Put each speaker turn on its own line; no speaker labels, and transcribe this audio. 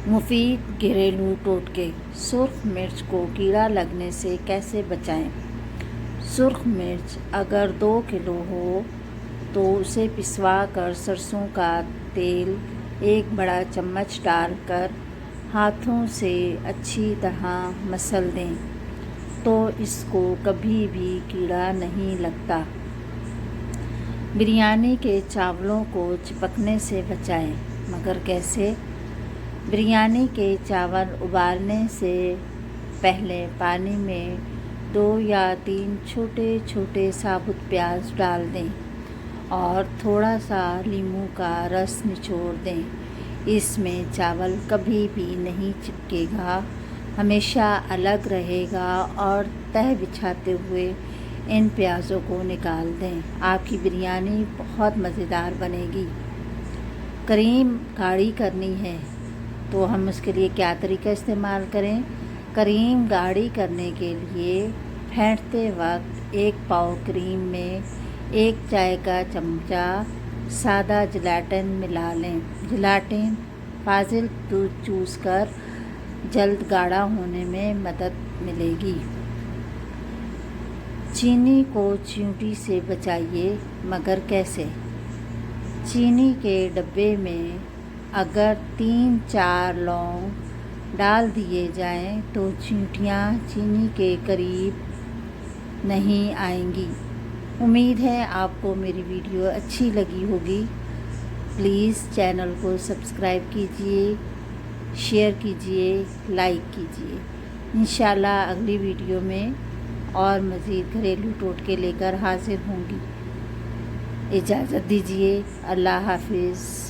مفید گھریلو ٹوٹکے۔ سرخ مرچ کو کیڑا لگنے سے کیسے بچائیں؟ سرخ مرچ اگر 2 کلو ہو تو اسے پسوا کر سرسوں کا تیل 1 بڑا چمچ ڈال کر ہاتھوں سے اچھی طرح مسل دیں تو اس کو کبھی بھی کیڑا نہیں لگتا۔ بریانی کے چاولوں کو چپکنے سے بچائیں، مگر کیسے؟ بریانی کے چاول ابالنے سے پہلے پانی میں 2 یا 3 چھوٹے چھوٹے ثابت پیاز ڈال دیں اور تھوڑا سا لیموں کا رس نچوڑ دیں۔ اس میں چاول کبھی بھی نہیں چپکے گا، ہمیشہ الگ رہے گا اور تہہ بچھاتے ہوئے ان پیازوں کو نکال دیں۔ آپ کی بریانی بہت مزیدار بنے گی۔ کریم گاڑھی کرنی ہے تو ہم اس کے لیے کیا طریقہ استعمال کریں؟ کریم گاڑھی کرنے کے لیے پھینٹتے وقت 1 پاؤ کریم میں 1 چائے کا چمچہ سادہ جیلاٹن ملا لیں۔ جیلاٹن فاضل دودھ چوس کر جلد گاڑھا ہونے میں مدد ملے گی۔ چینی کو چیونٹی سے بچائیے، مگر کیسے؟ چینی کے ڈبے میں اگر 3-4 لونگ ڈال دیے جائیں تو چیونٹیاں چینی کے قریب نہیں آئیں گی۔ امید ہے آپ کو میری ویڈیو اچھی لگی ہوگی۔ پلیز چینل کو سبسکرائب کیجیے، شیئر کیجیے، لائک کیجیے۔ انشاءاللہ اگلی ویڈیو میں اور مزید گھریلو ٹوٹکے لے کر حاضر ہوں گی۔ اجازت دیجیے۔ اللہ حافظ۔